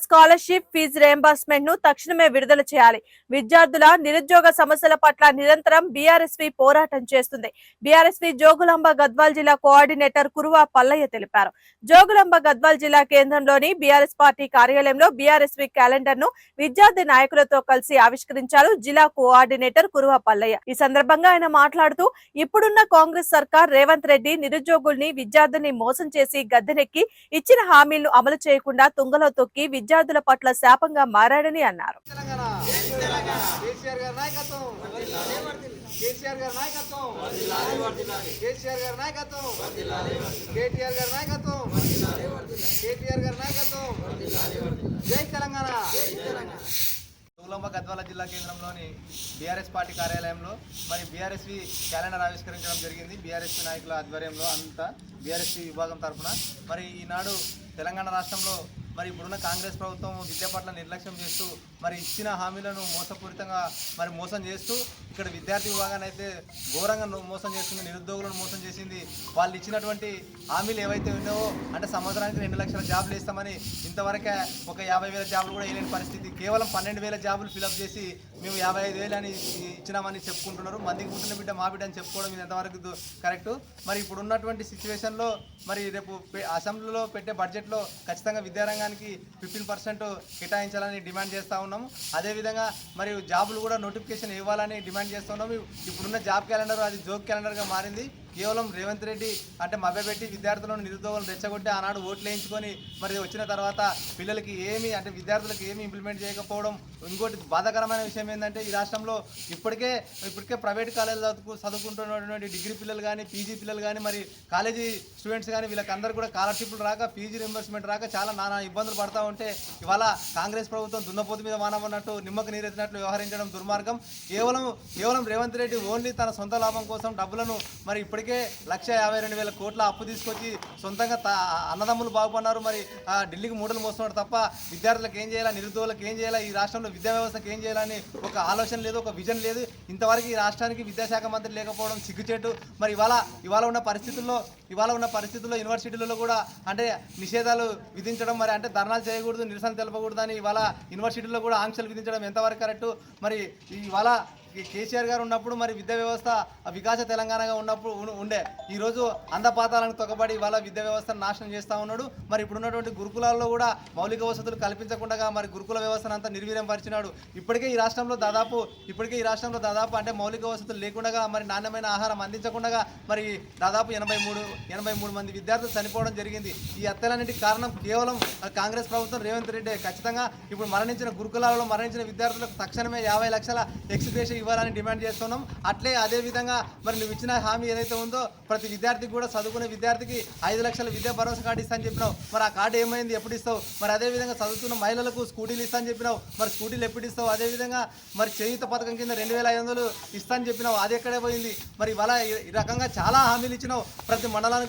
Scholarship fee reimbursement ను తక్షణమే విడుదల చేయాలి. విద్యార్థుల నిరుద్యోగ సమస్యల పట్ల నిరంతరం బీఆర్ఎస్పీ పోరాటం చేస్తుంది. బీఆర్ఎస్పీ జోగులాంబ గద్వాల్ జిల్లా కోఆర్డినేటర్ కురువ పల్లయ్య తెలిపారు. జోగులాంబ గద్వాల్ జిల్లా కేంద్రంలోని బీఆర్ఎస్ పార్టీ కార్యాలయంలో బీఆర్ఎస్పీ క్యాలెండర్ ను విద్యార్థి నాయకులతో కలిసి ఆవిష్కరించారు జిల్లా కోఆర్డినేటర్ కురువ పల్లయ్య. ఈ సందర్భంగా ఆయన మాట్లాడుతూ, ఇప్పుడున్న కాంగ్రెస్ సర్కార్ రేవంత్ రెడ్డి నిరుద్యోగుల్ని విద్యార్థుల్ని మోసం చేసి గద్దెనెక్కి ఇచ్చిన హామీలను అమలు చేయకుండా తుంగలో తొక్కి విద్యార్థుల పట్ల శాపంగా మారాడని అన్నారు. జోగులాంబ గద్వాల జిల్లా కేంద్రంలోని బీఆర్ఎస్ పార్టీ కార్యాలయంలో మరి బీఆర్ఎస్వి క్యాలెండర్ ఆవిష్కరించడం జరిగింది. బీఆర్ఎస్వి నాయకుల ఆధ్వర్యంలో అంతా బీఆర్ఎస్వి విభాగం తరఫున మరి ఈనాడు తెలంగాణ రాష్ట్రంలో మరి ఇప్పుడున్న కాంగ్రెస్ ప్రభుత్వం విద్య పట్ల నిర్లక్ష్యం చేస్తూ మరి ఇచ్చిన హామీలను మోసపూరితంగా మరి మోసం చేస్తూ ఇక్కడ విద్యార్థి విభాగాన్ని అయితే ఘోరంగా మోసం చేస్తుంది, నిరుద్యోగులను మోసం చేసింది. వాళ్ళు ఇచ్చినటువంటి హామీలు ఏవైతే ఉన్నావో అంటే సంవత్సరానికి 2 లక్షల జాబులు ఇస్తామని ఇంతవరకే ఒక 50,000 జాబులు కూడా వేయలేని పరిస్థితి. కేవలం 12,000 జాబులు ఫిలప్ చేసి మేము 55,000 అని ఇచ్చినామని చెప్పుకుంటున్నారు. మందికి పుట్టిన బిడ్డ మా బిడ్డ అని చెప్పుకోవడం ఇది ఎంతవరకు కరెక్టు? మరి ఇప్పుడు ఉన్నటువంటి సిచ్యువేషన్లో మరి రేపు అసెంబ్లీలో పెట్టే బడ్జెట్లో ఖచ్చితంగా విద్యారంగానికి 15% కేటాయించాలని డిమాండ్ చేస్తూ ఉన్నాము. అదేవిధంగా మరి జాబులు కూడా నోటిఫికేషన్ ఇవ్వాలని డిమాండ్ చేస్తున్నాము. ఇప్పుడున్న జాబ్ క్యాలెండర్ అది జోక్ క్యాలెండర్గా మారింది. కేవలం రేవంత్ రెడ్డి అంటే మభ్యపెట్టి విద్యార్థులను నిరుద్యోగులను రెచ్చగొట్టి ఆనాడు ఓట్లు వేయించుకొని మరి వచ్చిన తర్వాత పిల్లలకి ఏమి అంటే విద్యార్థులకు ఏమి ఇంప్లిమెంట్ చేయకపోవడం. ఇంకోటి బాధాకరమైన విషయం ఏంటంటే ఈ రాష్ట్రంలో ఇప్పటికే ప్రైవేట్ కాలేజీలు చదువుకుంటున్నటువంటి డిగ్రీ పిల్లలు కానీ పీజీ పిల్లలు కానీ మరి కాలేజీ స్టూడెంట్స్ కానీ వీళ్ళకందరూ కూడా స్కాలర్షిప్లు రాక ఫీజు రింబర్స్మెంట్ రాక చాలా నానా ఇబ్బందులు పడుతూ ఉంటే ఇవాళ కాంగ్రెస్ ప్రభుత్వం దున్నపోతు మీద వానం అన్నట్టు నిమ్మకు నీరెత్తినట్లు వ్యవహరించడం దుర్మార్గం. కేవలం రేవంత్ రెడ్డి ఓన్లీ తన సొంత లాభం కోసం డబ్బులను మరి ఇప్పటికే 1,52,000 కోట్ల అప్పు తీసుకొచ్చి సొంతంగా అన్నదమ్ములు బాగుపడినారు. మరి ఢిల్లీకి మూటలు మోస్తున్నాడు తప్ప విద్యార్థులకు ఏం చేయాలా, నిరుద్యోగులకు ఏం చేయాలా, ఈ రాష్ట్రంలో విద్యా వ్యవస్థకు ఏం చేయాలని ఒక ఆలోచన లేదు, ఒక విజన్ లేదు. ఇంతవరకు ఈ రాష్ట్రానికి విద్యాశాఖ మంత్రి లేకపోవడం సిగ్గుచేటు. మరి ఇవాళ ఉన్న పరిస్థితుల్లో యూనివర్సిటీలలో కూడా అంటే నిషేధాలు విధించడం మరి అంటే ధర్నాలు చేయకూడదు, నిరసన తెలపకూడదు అని ఇవాళ యూనివర్సిటీల్లో కూడా ఆంక్షలు విధించడం ఎంతవరకు కరెక్టు? మరి ఇవాళ కేసీఆర్ గారు ఉన్నప్పుడు మరి విద్యా వ్యవస్థ వికాస తెలంగాణగా ఉన్నప్పుడు ఉండే ఈరోజు అందపాతాలను తొక్కబడి ఇవాళ విద్యా వ్యవస్థను నాశనం చేస్తూ ఉన్నాడు. మరి ఇప్పుడు ఉన్నటువంటి గురుకులాల్లో కూడా మౌలిక వసతులు కల్పించకుండా మరి గురుకుల వ్యవస్థను అంతా నిర్వీర్యం పరిచినాడు. ఇప్పటికే ఈ రాష్ట్రంలో దాదాపు అంటే మౌలిక వసతులు లేకుండా మరి నాణ్యమైన ఆహారం అందించకుండా మరి దాదాపు 83 మంది విద్యార్థులు చనిపోవడం జరిగింది. ఈ హత్యలన్నింటికి కారణం కేవలం కాంగ్రెస్ ప్రభుత్వం రేవంత్ రెడ్డి. ఖచ్చితంగా ఇప్పుడు మరణించిన గురుకులాలలో మరణించిన విద్యార్థులకు తక్షణమే 50 లక్షల ఎక్స్గ్రేషియా ఇవ్వాలని డిమాండ్ చేస్తున్నాం. అదేవిధంగా మరి నువ్వు ఇచ్చిన హామీ ఏదైతే ఉందో ప్రతి విద్యార్థికి కూడా చదువుకునే విద్యార్థికి 5 లక్షల విద్యా భరోసా కార్డు ఇస్తాను చెప్పినావు. మరి ఆ కార్డు ఏమైంది, ఎప్పుడు ఇస్తావు? మరి అదేవిధంగా చదువుతున్న మహిళలకు స్కూటీలు ఇస్తాను చెప్పినావు. మరి స్కూటీలు ఎప్పుడు ఇస్తావు? అదేవిధంగా మరి చేయూత పథకం కింద 2,500 ఇస్తాను చెప్పినావు. అది ఎక్కడే పోయింది? మరి ఇవాళ ఈ రకంగా చాలా హామీలు ఇచ్చినావు. ప్రతి మండలానికి